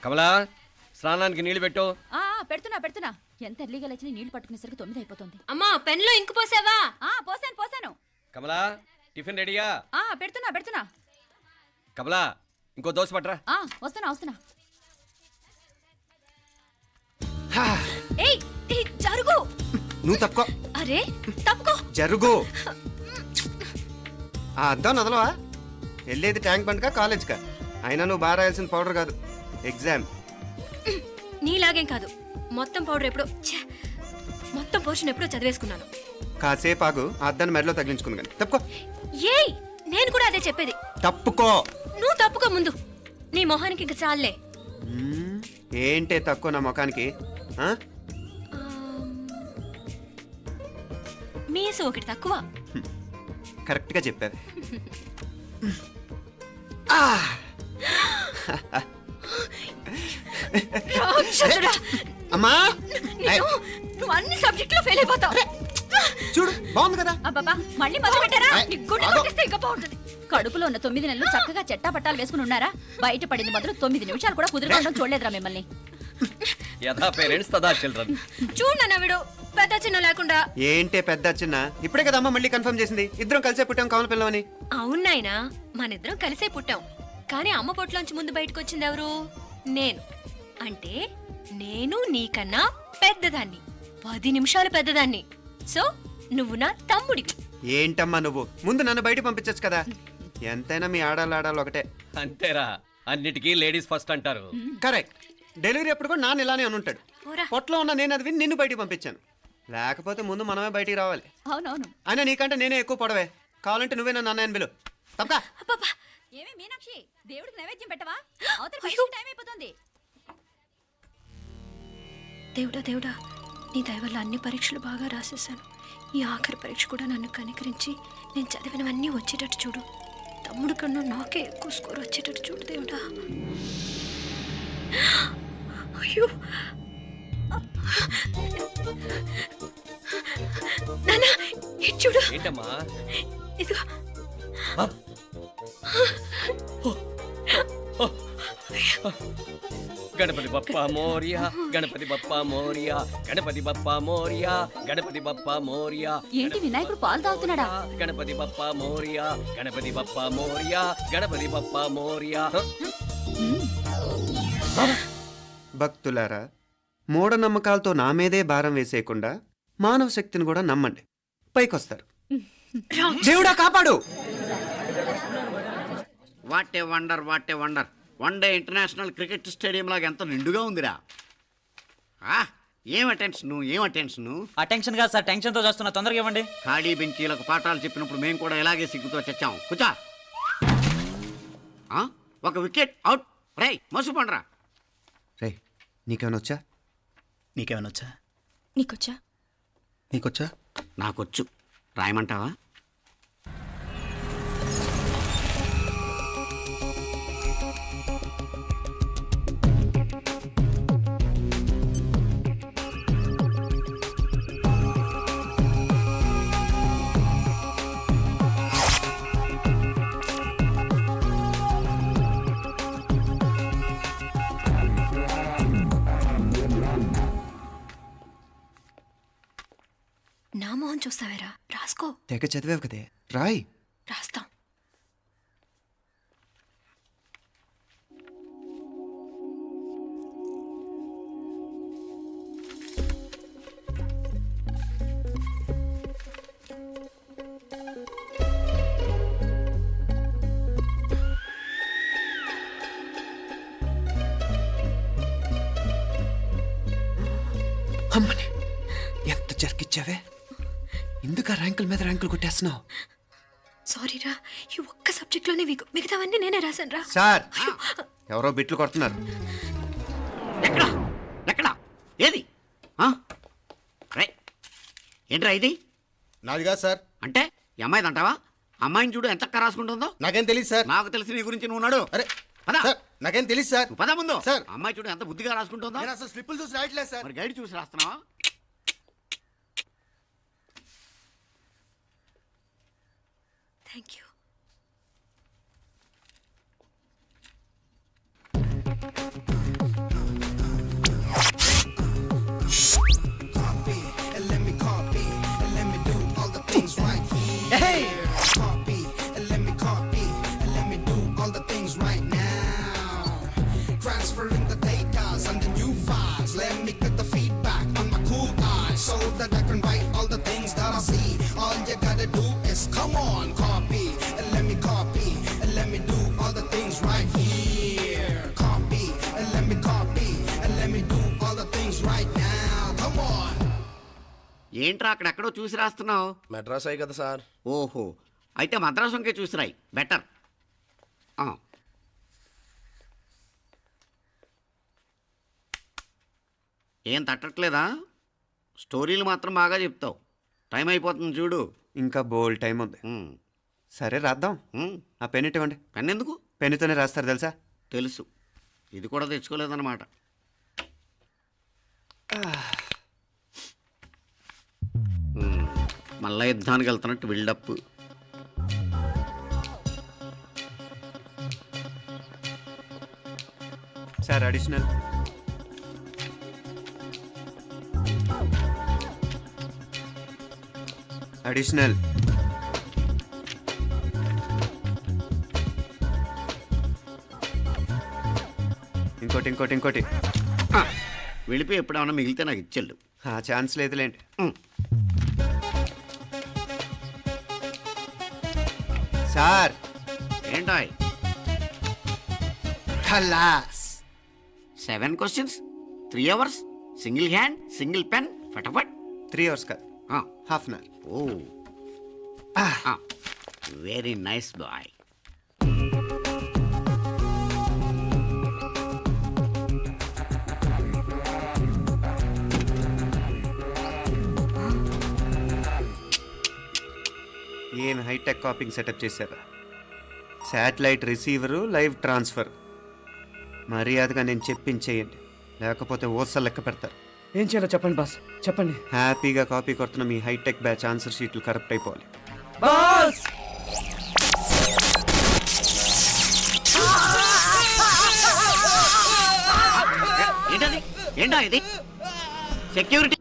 కమలా స్నానానికి నీళ్లు పెట్టు. పెడుతున్నా ఎంత ఎర్లీగా లేచిన నీళ్లు పట్టుకునేసరికి 9 అయిపోతుంది. అమ్మా పెన్లో ఇంకు పోసావా? పోసాను. కమలా టిఫిన్ రెడీయా? పెడుతున్నా. కమలా ఇంకో దోశ పట్రా. వస్తున్నా. ఏయ్ జరుగు. నువ్వు తప్పుకో. అరే తప్పుకో. జరుగు. అద్దం నదలవా? వెళ్ళేది ట్యాంక్ బండ్కా కాలేజ్కా? అయినా నువ్వు బాగా రాయాల్సిన పౌడర్ కాదు, ఎగ్జామ్. నీలాగేం కాదు, మొత్తం పౌడర్ ఎప్పుడో మొత్తం పోర్షన్ ఎప్పుడో చదివేసుకున్నాను. కాసేపు ఆగు, ఆ అద్దాన్ని మెడలో తగిలించుకుంది కానీ. తప్పుకో. ఏయ్ నేను కూడా అదే చెప్పేది. తప్పుకో. నువ్వు తప్పుకో ముందు. నీ మొహానికి ఇంక చాలే. ఏంటే తక్కువ నా ముఖానికి? మీసు ఒకటి తక్కువ. కరెక్ట్గా చెప్పావు. అమ్మా నువ్వు అన్ని సబ్జెక్టులో ఫెయిల్ అయిపోతావు. చూడు బాగుంది కదా. అబ్బబ్బా మళ్ళీ మొదలు పెట్టారా? ఇంకా బాగుంటుంది. కడుపులో ఉన్న 9 నెలలు చక్కగా చెట్టా పట్టాలు వేసుకుని ఉన్నారా? బయట పడింది మొదలు 9 నిమిషాలు కూడా కుదురుకోవడం చూడలేదురా మిమ్మల్ని. యథా పేరెంట్స్ తదా చిల్డ్రన్. చూడు నవ్విడు పెద్ద చిన్న లేకుండా. ఏంటే పెద్ద చిన్న? ఇప్పుడే కదా అమ్మ మళ్ళీ కన్ఫర్మ్ చేసింది ఇద్దరం కలిసే పుట్టాం కమల పిల్లవని. అవునాయినా మనిద్దరం కలిసే పుట్టాం, కానీ అమ్మ పొట్లోంచి ముందు బయటకు వచ్చింది ఎవరు? నేను. అంటే నేను నీకన్నా పెద్దదాన్ని, 10 నిమిషాలు పెద్దదాన్ని. సో నువ్వు నా తమ్ముడివి. ఏంటమ్మా నువ్వు? ముందు నన్ను బయట పంపించచ్చు కదా. ఎంతైనా మీ ఆడాలు ఒకటే. అంతేరా, అన్నిటికీ లేడీస్ ఫస్ట్ అంటారు. కరెక్ట్. డెలివరీ అప్పుడు కూడా నాన్న ఇలానే అనుంటాడు. పొట్టలో ఉన్న నేను అది విని నిన్ను బయటికి పంపించాను. లేకపోతే ముందు మనమే బయటికి రావాలి. అవునవును. అయినా నీకంటే నేనే ఎక్కువ పొడవే. కావాలంటే నువ్వే నన్ను అన్నయ్యను పిలు. తప్పకా. ఏమే మీనాక్షి, దేవుడికి నైవేద్యం పెట్టవా? టైం అయిపోతుంది. దేవుడా నీ దయ వల్ల అన్ని పరీక్షలు బాగా రాసేసాను. ఈ ఆఖరి పరీక్ష కూడా నన్ను కనికరించి నేను చదివినవన్నీ వచ్చేటట్టు చూడు. తమ్ముడు కన్నా నాకే ఎక్కువ స్కోర్ వచ్చేటట్టు చూడు దేవుడా. అయ్యో నాన్న ఇది చూడు. ఏంటమ్మా? ఇదిగో. గణపతి బప్పా మోరియా, గణపతి బప్పా మోరియా, గణపతి బప్పా మోరియా, గణపతి బప్పా మోరియా. ఏంటి వినాయకుడు పాలు తాగుతున్నాడా? గణపతి బప్పా మోరియా, గణపతి బప్పా మోరియా, గణపతి బప్పా మోరియా. భక్తులారా, మూఢనమ్మకాలతో నా మీదే భారం వేసేయకుండా మానవ శక్తిని కూడా నమ్మండి, పైకొస్తారు. దేవుడా కాపాడు. What a wonder, what a wonder. One day international cricket stadium లాగా ఎంత నిండుగా ఉందిరా. ఏం అటెన్షన్? అటెన్షన్ కాదు సార్, టెన్షన్తో చేస్తున్నా. తొందరగా ఇవ్వండి. ఖాళీ బెంచీలకు పాఠాలు చెప్పినప్పుడు మేము కూడా ఇలాగే సిగ్గుతో చచ్చాం. కూర్చో. ఒక వికెట్ అవుట్. రే మసు పండ్రా. రే నీకేమైనా వచ్చా? నీకేమైనా వచ్చా? నీకొచ్చా? నాకొచ్చు. రాయమంటావా? నా మోహన్ చూస్తావేరా? రాసుకో. తెగ చదివావు కదే, రాయ్. రాస్తాం. అమ్మని ఎంత జరికిచ్చావే. ఇందుక ర్యాంకుల మీద ర్యాంకులు కొట్టేస్తున్నావు. సారీరా, ఈ ఒక్క సబ్జెక్ట్లోనే మిగతావన్నీ నేనే రాశాను రా. సార్ ఎవరో బిట్లు కొడుతున్నారు. ఎక్కడ ఏది? ఏంట్రా ఇది? నాది కాదు సార్. అంటే ఈ అమ్మాయిది అంటావా? అమ్మాయిని చూడు ఎంత రాసుకుంటుందో. నాకేం తెలియదు సార్. నాకు తెలిసి నీ గురించి నువ్వు నాడు. అరే పద. సార్ నాకేం తెలియదు సార్. పద ముందు. సార్ అమ్మాయి చూడు ఎంత బుద్ధిగా రాసుకుంటుందో. నేను అసలు స్లిప్పులు చూసి రాయట్లేదు సార్. మరి గైడ్ చూసి రాస్తున్నావా? Thank you. ఏంట్రా అక్కడెక్కడో చూసి రాస్తున్నావు? మెడ్రాస్ అయ్యి కదా సార్. ఓహో, అయితే మద్రాసు వంకే చూసి రాయి, బెటర్. ఏం తట్టట్లేదా? స్టోరీలు మాత్రం బాగా చెప్తావు. టైం అయిపోతుంది చూడు. ఇంకా బోల్ టైం ఉంది. సరే రాద్దాం. ఆ పెన్ ఇవ్వండి. పెన్ ఎందుకు? పెన్నుతోనే రాస్తారు తెలుసా? తెలుసు, ఇది కూడా తెచ్చుకోలేదన్నమాట. మళ్ళా యుద్ధానికి వెళ్తున్నట్టు బిల్డప్. Sir additional. అడిషనల్. ఇంకోటి ఇంకోటి ఇంకోటి. వెళ్ళిపోయి ఎప్పుడేమన్నా మిగిలితే నాకు ఇచ్చెళ్ళు. ఆ ఛాన్స్ లేదులేండి. సార్ ఏంటాయ్? ఖలాస్. 7 questions, 3 hours, single hand, single pen, ఫటాఫట్. 3 hours కాదు, half an hour. Oh, very nice boy. ఏం హైటెక్ కాపింగ్ సెటప్ చేశారా? Satellite receiver, live transfer. మర్యాదగా నేను చెప్పించేయండి, లేకపోతే ఓసలు లెక్క పెడతారు. ఏం చేయాలో చెప్పండి బాస్, చెప్పండి. హ్యాపీగా కాపీ కొడుతున్న మీ హైటెక్ బ్యాచ్ ఆన్సర్ షీట్లు కరెక్ట్ అయిపోవాలి. బాస్ ఏంటది? ఏంటా ఇది? సెక్యూరిటీ